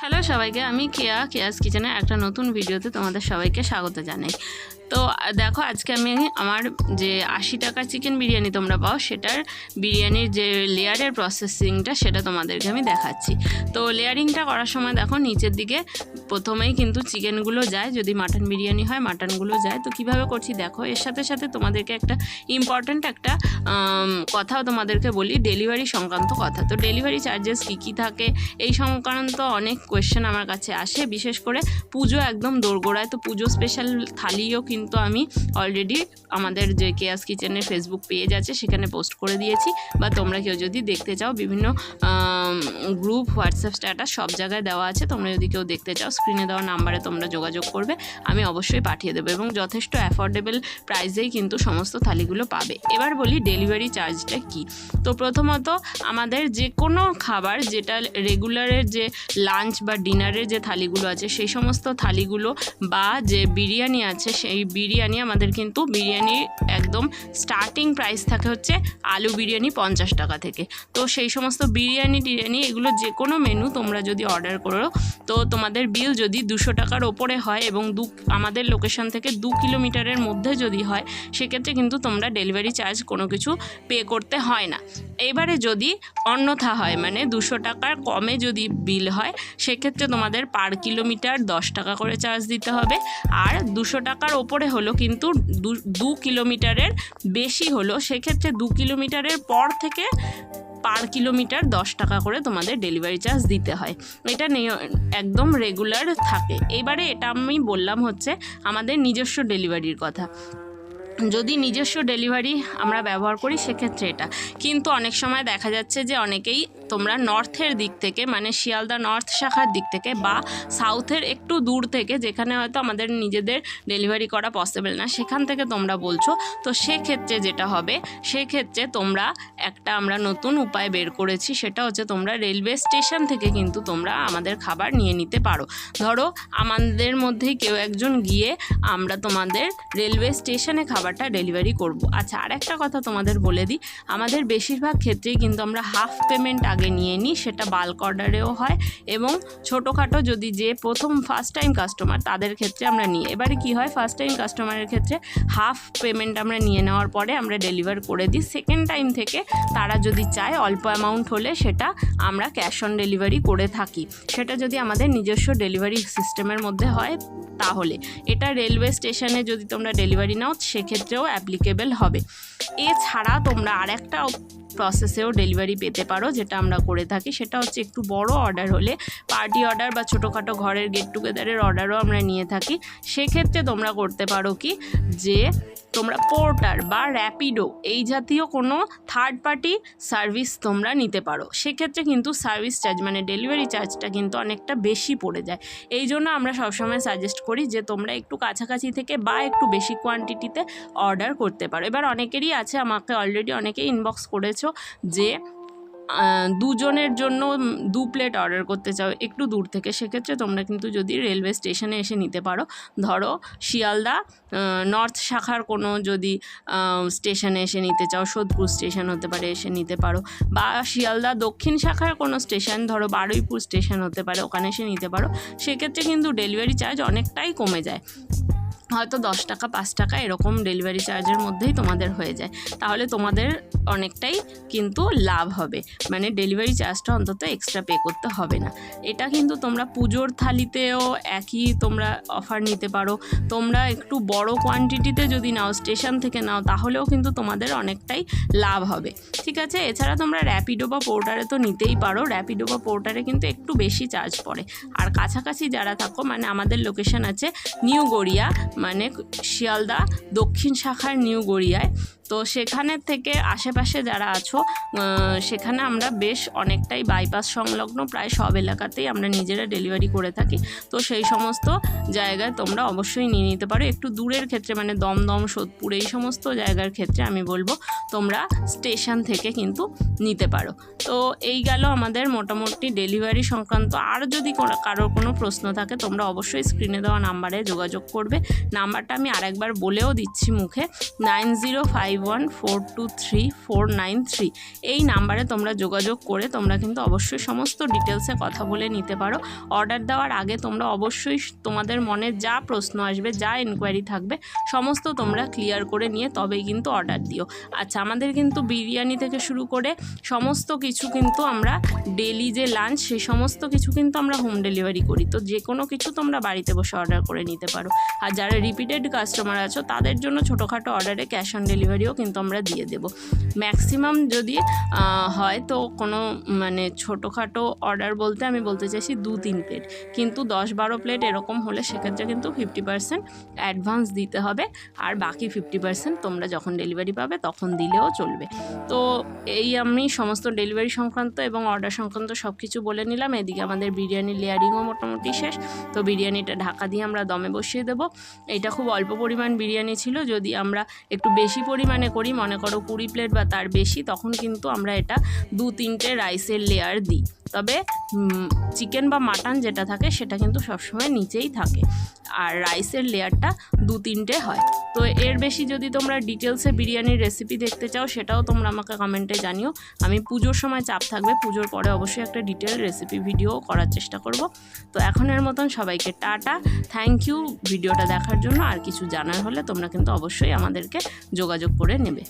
Hello সবাইকে, আমি কেয়াস কিচেনের একটা নতুন ভিডিওতে তোমাদের সবাইকে স্বাগত জানাই। তো দেখো, আজকে আমি আমার যে 80 টাকার চিকেন বিরিয়ানি তোমরা পাও সেটার বিরিয়ানির যে লেয়ারের প্রসেসিংটা সেটা তোমাদেরকে আমি দেখাচ্ছি। তো লেয়ারিংটা করার সময় দেখো নিচের দিকে প্রথমেই কিন্তু চিকেনগুলো যায়, যদি মাটন বিরিয়ানি হয় মাটনগুলো যায়। তো কিভাবে করছি দেখো, এর সাথে সাথে তোমাদেরকে একটা ইম্পর্ট্যান্ট একটা কথাও তোমাদেরকে বলি, ডেলিভারি সংক্রান্ত কথা। তো ডেলিভারি চার্জেস কী থাকে এই সংক্রান্ত অনেক কোয়েশ্চেন আমার কাছে আসে, বিশেষ করে পুজো একদম দোরগোড়ায়। তো পুজো স্পেশাল থালিও কিন্তু আমি অলরেডি আমাদের যে কেয়াস কিচেনের ফেসবুক পেজ আছে সেখানে পোস্ট করে দিয়েছি, বা তোমরা কেউ যদি দেখতে চাও বিভিন্ন গ্রুপ, হোয়াটসঅ্যাপ স্ট্যাটাস সব জায়গায় দেওয়া আছে। তোমরা যদি কেউ দেখতে চাও স্ক্রিনে দেওয়া নাম্বারে তোমরা যোগাযোগ করবে, আমি অবশ্যই পাঠিয়ে দেবো, এবং যথেষ্ট অ্যাফোর্ডেবল প্রাইসেই কিন্তু সমস্ত থালিগুলো পাবে। এবার বলি ডেলিভারি চার্জটা কি। তো প্রথমত আমাদের যে কোনো খাবার যেটা রেগুলারের যে লাঞ্চ বা ডিনারের যে থালিগুলো আছে সেই সমস্ত থালিগুলো বা যে বিরিয়ানি আছে সেই বিরিয়ানি আমাদের কিন্তু বিরিয়ানির একদম স্টার্টিং প্রাইস থাকে হচ্ছে আলু বিরিয়ানি 50 টাকা থেকে। তো সেই সমস্ত বিরিয়ানি এগুলো যে কোনো মেনু তোমরা যদি অর্ডার করো তো তোমাদের বিল যদি 200 টাকার ওপরে হয় এবং আমাদের লোকেশন থেকে 2 কিলোমিটারের মধ্যে যদি হয় সেক্ষেত্রে কিন্তু তোমরা ডেলিভারি চার্জ কোনো কিছু পে করতে হয় না। এবারে যদি অন্যথা হয়, মানে 200 টাকার কমে যদি বিল হয় সেক্ষেত্রে তোমাদের পার কিলোমিটার 10 টাকা করে চার্জ দিতে হবে। আর 200 টাকার ওপরে হলো কিন্তু 2 কিলোমিটারের বেশি হলো সেক্ষেত্রে 2 কিলোমিটারের পর থেকে পার কিলোমিটার 10 টাকা করে তোমাদের ডেলিভারি চার্জ দিতে হয়। এটা একদম রেগুলার থাকে। এবারে এটা আমি বললাম হচ্ছে আমাদের নিজস্ব ডেলিভারির কথা। যদি নিজস্ব ডেলিভারি আমরা ব্যবহার করি সেক্ষেত্রে এটা কিন্তু অনেক সময় দেখা যাচ্ছে যে অনেকেই তোমরা নর্থের দিক থেকে, মানে শিয়ালদা নর্থ শাখার দিক থেকে বা সাউথের একটু দূর থেকে, যেখানে হয়তো আমাদের নিজেদের ডেলিভারি করা পসিবল না, সেখান থেকে তোমরা বলছো। তো সেক্ষেত্রে যেটা হবে, সেক্ষেত্রে তোমরা আমরা নতুন উপায় বের করেছি, সেটা হচ্ছে তোমরা রেলওয়ে স্টেশন থেকে কিন্তু তোমরা আমাদের খাবার নিয়ে নিতে পারো। ধরো আমাদের মধ্যেই কেউ একজন গিয়ে আমরা তোমাদের রেলওয়ে স্টেশনে খাবারটা ডেলিভারি করব। আচ্ছা, আর একটা কথা তোমাদের বলে দিই, আমাদের বেশিরভাগ ক্ষেত্রেই কিন্তু আমরা হাফ পেমেন্ট আগে নিয়ে নিই, সেটা বাল্ক অর্ডারেও হয় এবং ছোটোখাটো যদি যে প্রথম ফার্স্ট টাইম কাস্টমার তাদের ক্ষেত্রে আমরা নিই। এবারে কি হয়, ফার্স্ট টাইম কাস্টমারের ক্ষেত্রে হাফ পেমেন্ট আমরা নিয়ে নেওয়ার পরে আমরা ডেলিভার করে দিই। সেকেন্ড টাইম থেকে তারা যদি চায় অল্প অ্যামাউন্ট হলে সেটা আমরা ক্যাশ অন ডেলিভারি করে থাকি, সেটা যদি আমাদের নিজস্ব ডেলিভারি সিস্টেমের মধ্যে হয় তাহলে। এটা রেলওয়ে স্টেশনে যদি তোমরা ডেলিভারি নাও সেক্ষেত্রেও অ্যাপ্লিকেবল হবে। এছাড়া তোমরা আরেকটা প্রসেসেও ডেলিভারি পেতে পারো, যেটা আমরা করে থাকি, সেটা হচ্ছে একটু বড় অর্ডার হলে, পার্টি অর্ডার বা ছোটোখাটো ঘরের গেট টুগেদারের অর্ডারও আমরা নিয়ে থাকি। সেক্ষেত্রে তোমরা করতে পারো কি, যে তোমরা পোর্টার বা র্যাপিডো এই জাতীয় কোনো থার্ড পার্টি সার্ভিস তোমরা নিতে পারো। সেক্ষেত্রে কিন্তু সার্ভিস চার্জ মানে ডেলিভারি চার্জটা কিন্তু অনেকটা বেশি পড়ে যায়। এই জন্য আমরা সবসময় সাজেস্ট করি যে তোমরা একটু কাছাকাছি থেকে বা একটু বেশি কোয়ান্টিটিতে অর্ডার করতে পারো। এবার অনেকেরই আছে, আমাকে অলরেডি অনেকেই ইনবক্স করেছো যে দুজনের জন্য 2 প্লেট অর্ডার করতে চাও একটু দূর থেকে, সেক্ষেত্রে তোমরা কিন্তু যদি রেলওয়ে স্টেশনে এসে নিতে পারো। ধরো শিয়ালদা নর্থ শাখার কোনো যদি স্টেশনে এসে নিতে চাও, সোদপুর স্টেশন হতে পারে, এসে নিতে পারো, বা শিয়ালদা দক্ষিণ শাখার কোনো স্টেশন, ধরো বারুইপুর স্টেশন হতে পারে, ওখানে এসে নিতে পারো। সেক্ষেত্রে কিন্তু ডেলিভারি চার্জ অনেকটাই কমে যায়, হয়তো 10 টাকা 5 টাকা এরকম ডেলিভারি চার্জের মধ্যেই তোমাদের হয়ে যায়। তাহলে তোমাদের অনেকটাই কিন্তু লাভ হবে, মানে ডেলিভারি চার্জটা অন্তত এক্সট্রা পে করতে হবে না। এটা কিন্তু তোমরা পুজোর থালিতেও একই তোমরা অফার নিতে পারো। তোমরা একটু বড় কোয়ান্টিটিতে যদি নাও, স্টেশন থেকে নাও, তাহলেও কিন্তু তোমাদের অনেকটাই লাভ হবে। ঠিক আছে, এছাড়া তোমরা র্যাপিডো বা পোর্টারে তো নিতেই পারো। র্যাপিডো বা পোর্টারে কিন্তু একটু বেশি চার্জ পড়ে। আর কাছাকাছি যারা থাকো, মানে আমাদের লোকেশন আছে নিউ গড়িয়া, মানে শিয়ালদা দক্ষিণ শাখার নিউ গড়িয়ায়। তো সেখানের থেকে আশেপাশে যারা আছো সেখানে আমরা বেশ অনেকটাই বাইপাস সংলগ্ন প্রায় সব এলাকাতেই আমরা নিজেরা ডেলিভারি করে থাকি। তো সেই সমস্ত জায়গায় তোমরা অবশ্যই নিয়ে নিতে পারো। একটু দূরের ক্ষেত্রে মানে দমদম, সোদপুর এই সমস্ত জায়গার ক্ষেত্রে আমি বলবো তোমরা স্টেশন থেকে কিন্তু নিতে পারো। তো এই গেল আমাদের মোটামুটি ডেলিভারি সংক্রান্ত। আর যদি কারোর কোনো প্রশ্ন থাকে তোমরা অবশ্যই স্ক্রিনে দেওয়া নাম্বারে যোগাযোগ করবে, নাম্বারটা আমি আরেকবার বলেও দিচ্ছি মুখে, 9051423493। এই নাম্বারে তোমরা যোগাযোগ করে তোমরা কিন্তু অবশ্যই সমস্ত ডিটেলসে কথা বলে নিতে পারো। অর্ডার দেওয়ার আগে তোমরা অবশ্যই তোমাদের মনে যা প্রশ্ন আসবে, যা এনকোয়ারি থাকবে সমস্ত তোমরা ক্লিয়ার করে নিয়ে তবেই কিন্তু অর্ডার দিও। আচ্ছা, আমাদের কিন্তু বিরিয়ানি থেকে শুরু করে সমস্ত কিছু কিন্তু আমরা ডেলি যে লাঞ্চ সেই সমস্ত কিছু কিন্তু আমরা হোম ডেলিভারি করি। তো যে কোনো কিছু তোমরা বাড়িতে বসে অর্ডার করে নিতে পারো। আর যারা রিপিটেড কাস্টমার আছো তাদের জন্য ছোটোখাটো অর্ডারে ক্যাশ অন ডেলিভারিও কিন্তু আমরা দিয়ে দেবো। ম্যাক্সিমাম যদি হয় তো কোনো মানে ছোটোখাটো অর্ডার বলতে আমি বলতে চাইছি 2-3 প্লেট, কিন্তু 10-12 প্লেট এরকম হলে সেক্ষেত্রে কিন্তু 50% অ্যাডভান্স দিতে হবে, আর বাকি 50% তোমরা যখন ডেলিভারি পাবে তখন দিলেও চলবে। তো এই আমি সমস্ত ডেলিভারি সংক্রান্ত এবং অর্ডার সংক্রান্ত সব কিছু বলে নিলাম। এদিকে আমাদের বিরিয়ানির লেয়ারিংও মোটামুটি শেষ। তো বিরিয়ানিটা ঢাকা দিয়ে আমরা দমে বসিয়ে দেবো। এটা খুব অল্প পরিমাণ বিরিয়ানি ছিল, যদি আমরা একটু বেশি পরিমাণে করি, মনে করো 20 প্লেট বা তার বেশি, তখন কিন্তু আমরা এটা 2-3টে রাইসের লেয়ার দিই। তবে চিকেন বা মাটন যেটা থাকে সেটা কিন্তু সবসময় নিচেই থাকে, আর রাইসের লেয়ারটা 2-3টে হয়। তো এর বেশি যদি তোমরা ডিটেলসে বিরিয়ানির রেসিপি দেখতে চাও সেটাও তোমরা আমাকে কমেন্টে জানিও। আমি পুজোর সময় চাপ থাকবে, পুজোর পরে অবশ্যই একটা ডিটেল রেসিপি ভিডিও করার চেষ্টা করব। তো এখনের মতন সবাইকে টাটা, থ্যাংক ইউ ভিডিওটা দেখার জন্য। আর কিছু জানার হলে তোমরা কিন্তু অবশ্যই আমাদেরকে যোগাযোগ করে নেবে।